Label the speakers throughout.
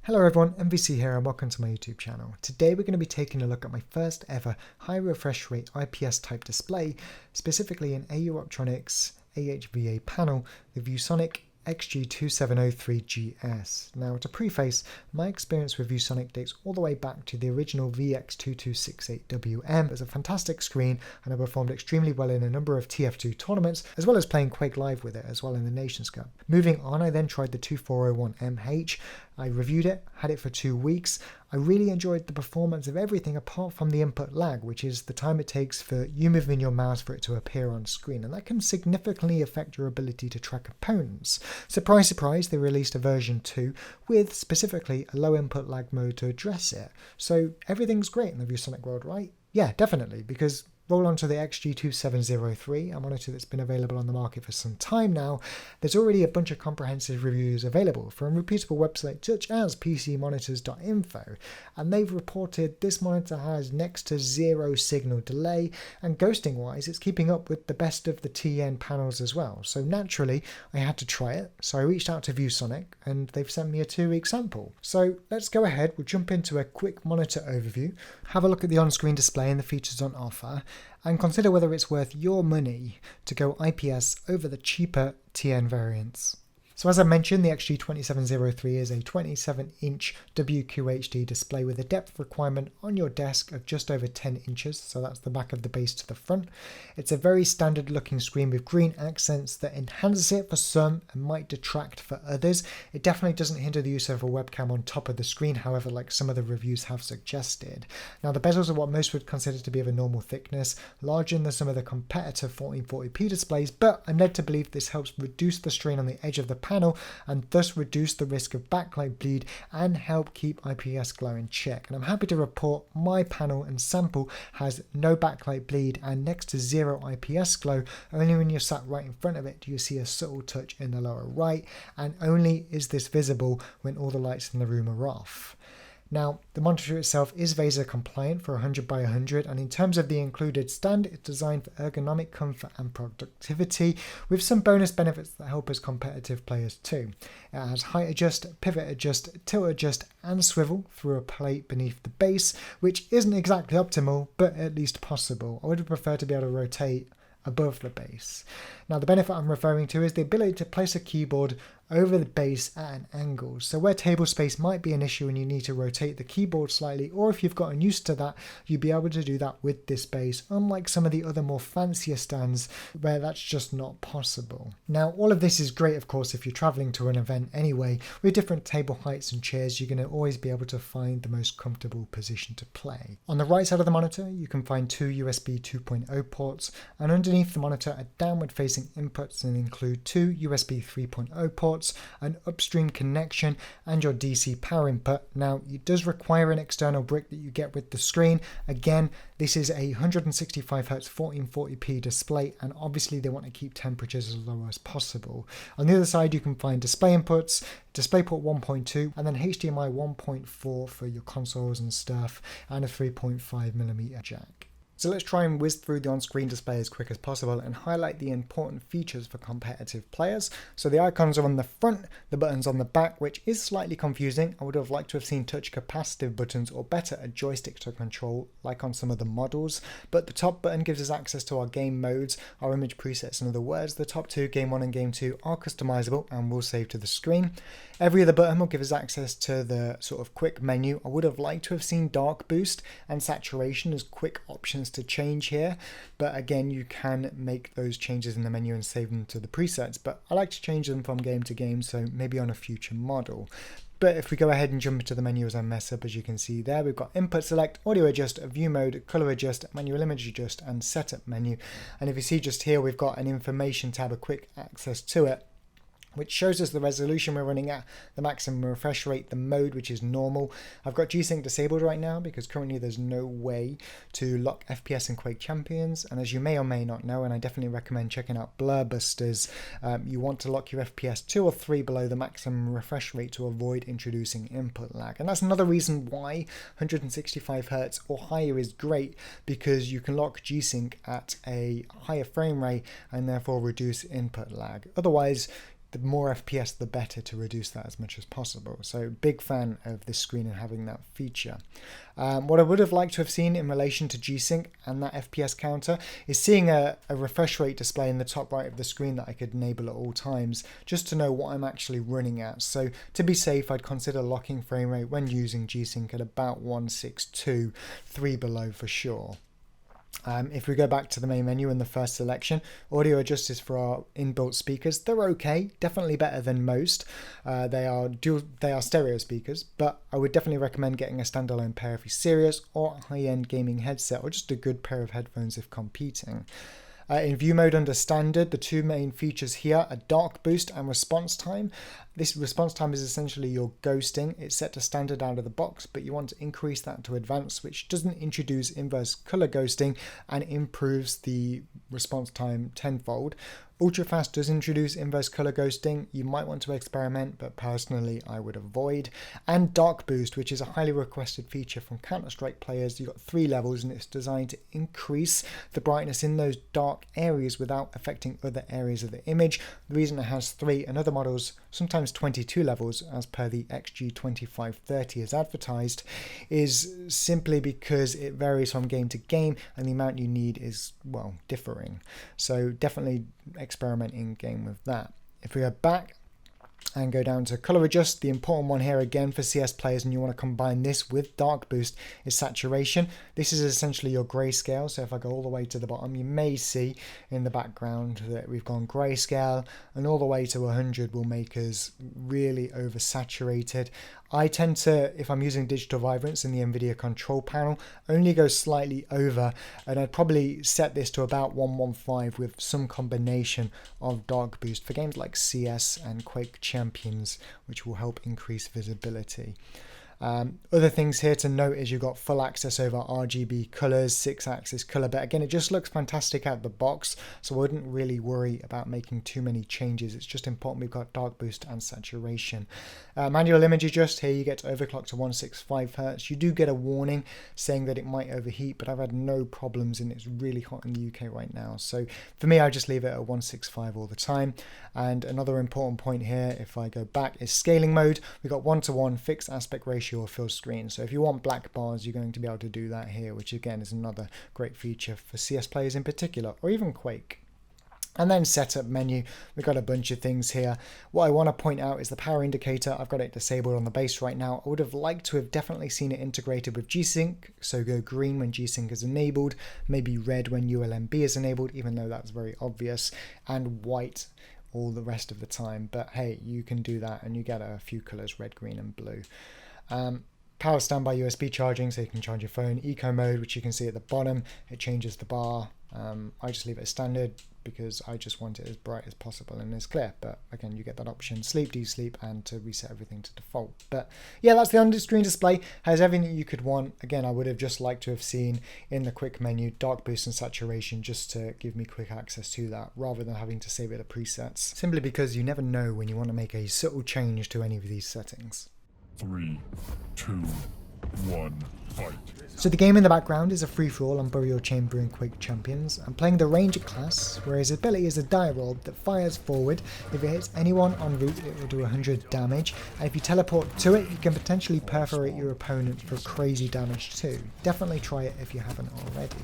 Speaker 1: Hello everyone, MVC here and welcome to my YouTube channel. Today we're going to be taking a look at my first ever high refresh rate IPS type display, specifically an AU Optronics AHVA panel, the Viewsonic XG2703-GS. Now to preface, my experience with Viewsonic dates all the way back to the original VX2268WM. It's a fantastic screen and I performed extremely well in a number of TF2 tournaments, as well as playing Quake Live with it as well in the Nations Cup. Moving on, I then tried the 2401MH. I reviewed it, had it for 2 weeks. I really enjoyed the performance of everything apart from the input lag, which is the time it takes for you moving your mouse for it to appear on screen, and that can significantly affect your ability to track opponents. Surprise, surprise, they released a version 2 with specifically a low input lag mode to address it. So everything's great in the Viewsonic world, right? Yeah, definitely, because roll on to the XG2703, a monitor that's been available on the market for some time now. There's already a bunch of comprehensive reviews available from reputable websites such as PCmonitors.info, and they've reported this monitor has next to zero signal delay, and ghosting wise it's keeping up with the best of the TN panels as well. So naturally I had to try it, so I reached out to Viewsonic and they've sent me a 2-week sample. So let's go ahead, we'll jump into a quick monitor overview, have a look at the on-screen display and the features on offer, and consider whether it's worth your money to go IPS over the cheaper TN variants. So as I mentioned, the XG2703 is a 27-inch WQHD display with a depth requirement on your desk of just over 10 inches, so that's the back of the base to the front. It's a very standard looking screen with green accents that enhances it for some and might detract for others. It definitely doesn't hinder the use of a webcam on top of the screen, however, like some of the reviews have suggested. Now the bezels are what most would consider to be of a normal thickness, larger than some of the competitor 1440p displays, but I'm led to believe this helps reduce the strain on the edge of the panel and thus reduce the risk of backlight bleed and help keep IPS glow in check. And I'm happy to report my panel and sample has no backlight bleed and next to zero IPS glow. Only when you're sat right in front of it do you see a subtle touch in the lower right, and only is this visible when all the lights in the room are off. Now, the monitor itself is VESA compliant for 100 by 100, and in terms of the included stand, it's designed for ergonomic comfort and productivity, with some bonus benefits that help us competitive players too. It has height adjust, pivot adjust, tilt adjust, and swivel through a plate beneath the base, which isn't exactly optimal, but at least possible. I would prefer to be able to rotate above the base. Now the benefit I'm referring to is the ability to place a keyboard over the base at an angle. So where table space might be an issue and you need to rotate the keyboard slightly, or if you've gotten used to that, you'll be able to do that with this base, unlike some of the other more fancier stands where that's just not possible. Now all of this is great of course if you're traveling to an event anyway. With different table heights and chairs you're going to always be able to find the most comfortable position to play. On the right side of the monitor you can find 2 USB 2.0 ports, and underneath the monitor are downward facing inputs and include 2 USB 3.0 ports, an upstream connection, and your DC power input. Now it does require an external brick that you get with the screen. Again, this is a 165Hz 1440p display, and obviously they want to keep temperatures as low as possible. On the other side you can find display inputs, DisplayPort 1.2, and then HDMI 1.4 for your consoles and stuff, and a 3.5mm jack. So let's try and whiz through the on-screen display as quick as possible and highlight the important features for competitive players. So the icons are on the front, the buttons on the back, which is slightly confusing. I would have liked to have seen touch capacitive buttons or better a joystick to control like on some of the models. But the top button gives us access to our game modes, our image presets. In other words, the top two, Game 1 and Game 2, are customizable and will save to the screen. Every other button will give us access to the sort of quick menu. I would have liked to have seen dark boost and saturation as quick options to change here, but again you can make those changes in the menu and save them to the presets, but I like to change them from game to game, so maybe on a future model. But if we go ahead and jump into the menu as I mess up, as you can see there, we've got input select, audio adjust, view mode, color adjust, manual image adjust, and setup menu. And if you see just here, we've got an information tab, a quick access to it, which shows us the resolution we're running at, the maximum refresh rate, the mode, which is normal. I've got G-Sync disabled right now because currently there's no way to lock FPS in Quake Champions. And as you may or may not know, and I definitely recommend checking out Blur Busters, you want to lock your FPS 2 or 3 below the maximum refresh rate to avoid introducing input lag. And that's another reason why 165Hz or higher is great, because you can lock G-Sync at a higher frame rate and therefore reduce input lag. Otherwise, the more FPS the better to reduce that as much as possible. So big fan of this screen and having that feature. What I would have liked to have seen in relation to G-Sync and that FPS counter is seeing a refresh rate display in the top right of the screen that I could enable at all times, just to know what I'm actually running at. So to be safe, I'd consider locking frame rate when using G-Sync at about 162, 3 below for sure. If we go back to the main menu in the first selection, audio adjusters for our inbuilt speakers, they're okay, definitely better than most. They are stereo speakers, but I would definitely recommend getting a standalone pair if you're serious, or a high-end gaming headset, or just a good pair of headphones if competing. In view mode under standard, the two main features here are dark boost and response time. This response time is essentially your ghosting. It's set to standard out of the box, but you want to increase that to advanced, which doesn't introduce inverse color ghosting and improves the response time tenfold. Ultrafast does introduce inverse color ghosting. You might want to experiment, but personally I would avoid. And dark boost, which is a highly requested feature from Counter-Strike players. You've got 3 levels and it's designed to increase the brightness in those dark areas without affecting other areas of the image. The reason it has 3 and other models, sometimes 22 levels as per the XG2703 as advertised, is simply because it varies from game to game and the amount you need is, well, differing. So definitely experiment in game with that. If we go back and go down to color adjust, the important one here again for CS players, and you want to combine this with dark boost, is saturation. This is essentially your grayscale. So if I go all the way to the bottom, you may see in the background that we've gone grayscale, and all the way to 100 will make us really oversaturated. I tend to, if I'm using digital vibrance in the NVIDIA control panel, only go slightly over, and I'd probably set this to about 115 with some combination of dark boost for games like CS and Quake Champions, which will help increase visibility. Other things here to note is you've got full access over RGB colors, 6-axis color, but again, it just looks fantastic out of the box, so I wouldn't really worry about making too many changes. It's just important we've got dark boost and saturation. Manual image adjust, here you get to overclock to 165Hz. You do get a warning saying that it might overheat, but I've had no problems and it's really hot in the UK right now. So for me, I just leave it at 165 all the time. And another important point here, if I go back, is scaling mode. We've got 1:1 fixed aspect ratio of full screen. So if you want black bars, you're going to be able to do that here, which again is another great feature for CS players in particular, or even Quake. And then setup menu, we've got a bunch of things here. What I want to point out is the power indicator. I've got it disabled on the base right now. I would have liked to have definitely seen it integrated with G-Sync. So go green when G-Sync is enabled, maybe red when ULMB is enabled, even though that's very obvious, and white all the rest of the time. But hey, you can do that and you get a few colors, red, green and blue. Power standby USB charging, so you can charge your phone. Eco mode, which you can see at the bottom, it changes the bar. I just leave it as standard because I just want it as bright as possible and as clear, but again, you get that option, sleep, de-sleep, and to reset everything to default. But yeah, that's the on-screen display, has everything you could want. Again, I would have just liked to have seen in the quick menu dark boost and saturation, just to give me quick access to that rather than having to save it as presets, simply because you never know when you want to make a subtle change to any of these settings.
Speaker 2: 3, 2, 1, fight.
Speaker 1: So the game in the background is a free-for-all on Burial Chamber and Quake Champions. I'm playing the Ranger class, where his ability is a dialogue that fires forward. If it hits anyone en route, it will do 100 damage. And if you teleport to it, you can potentially perforate your opponent for crazy damage too. Definitely try it if you haven't already.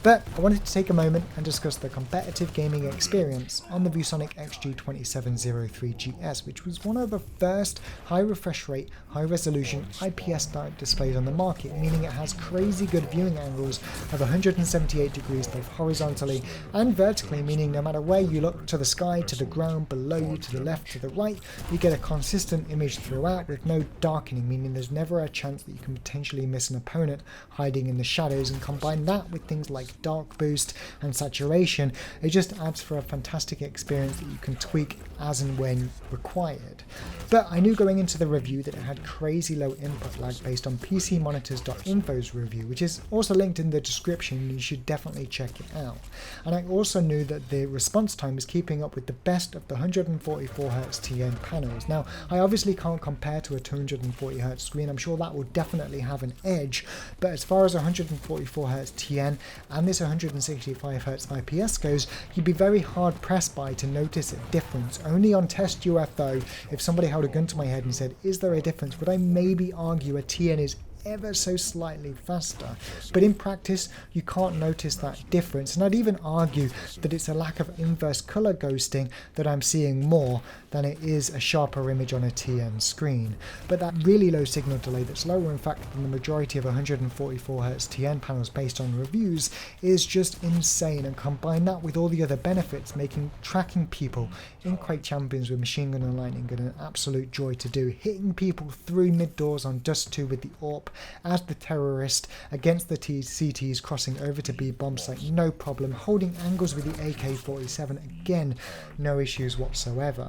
Speaker 1: But I wanted to take a moment and discuss the competitive gaming experience on the Viewsonic XG2703-GS, which was one of the first high refresh rate, high resolution IPS-type displays on the market, meaning it has crazy good viewing angles of 178 degrees both horizontally and vertically, meaning no matter where you look, to the sky, to the ground, below you, to the left, to the right, you get a consistent image throughout with no darkening, meaning there's never a chance that you can potentially miss an opponent hiding in the shadows. And combine that with things like dark boost and saturation, it just adds for a fantastic experience that you can tweak as and when required. But I knew going into the review that it had crazy low input lag based on PCmonitors.info's review, which is also linked in the description, and you should definitely check it out. And I also knew that the response time was keeping up with the best of the 144Hz TN panels. Now, I obviously can't compare to a 240Hz screen, I'm sure that will definitely have an edge, but as far as 144Hz TN, and this 165Hz IPS goes, you'd be very hard pressed by to notice a difference. Only on test UF though, if somebody held a gun to my head and said, is there a difference, would I maybe argue a TN is ever so slightly faster, but in practice you can't notice that difference, and I'd even argue that it's a lack of inverse color ghosting that I'm seeing more than it is a sharper image on a TN screen. But that really low signal delay, that's lower in fact than the majority of 144Hz TN panels based on reviews, is just insane, and combine that with all the other benefits, making tracking people in Quake Champions with machine gun and lightning gun an absolute joy to do, hitting people through mid doors on Dust 2 with the AWP as the terrorist against the CTs crossing over to B bomb site, no problem, holding angles with the AK-47, again, no issues whatsoever.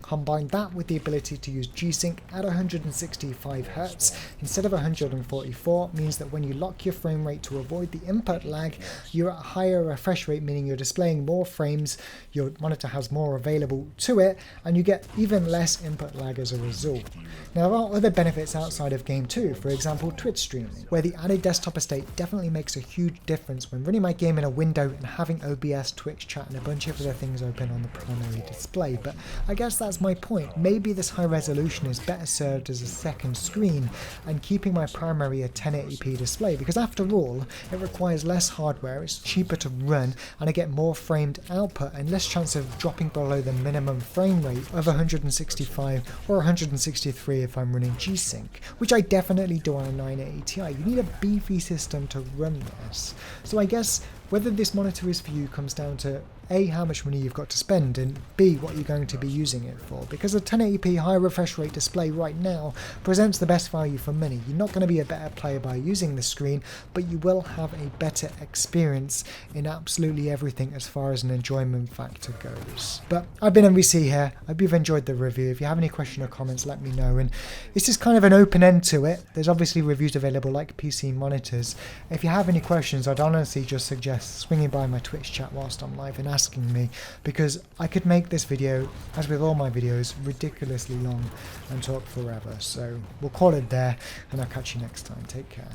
Speaker 1: Combine that with the ability to use G-Sync at 165Hz instead of 144 means that when you lock your frame rate to avoid the input lag, you're at a higher refresh rate, meaning you're displaying more frames, your monitor has more available to it, and you get even less input lag as a result. Now there are other benefits outside of game too, for example Twitch streaming, where the added desktop estate definitely makes a huge difference when running my game in a window and having OBS, Twitch chat and a bunch of other things open on the primary display. But I guess that's my point. Maybe this high resolution is better served as a second screen and keeping my primary a 1080p display, because after all it requires less hardware, it's cheaper to run, and I get more framed output and less chance of dropping below the minimum frame rate of 165 or 163 if I'm running G-Sync, which I definitely do on a 980 Ti. You need a beefy system to run this. So I guess whether this monitor is for you comes down to A, how much money you've got to spend, and B, what you're going to be using it for, because a 1080p high refresh rate display right now presents the best value for money. You're not going to be a better player by using the screen, but you will have a better experience in absolutely everything as far as an enjoyment factor goes. But I've been MVC here. I hope you've enjoyed the review. If you have any questions or comments, let me know, and it's just kind of an open end to it. There's obviously reviews available like PC monitors. If you have any questions, I'd honestly just suggest swinging by my Twitch chat whilst I'm live and asking me, because I could make this video, as with all my videos, ridiculously long and talk forever. So we'll call it there, and I'll catch you next time. Take care.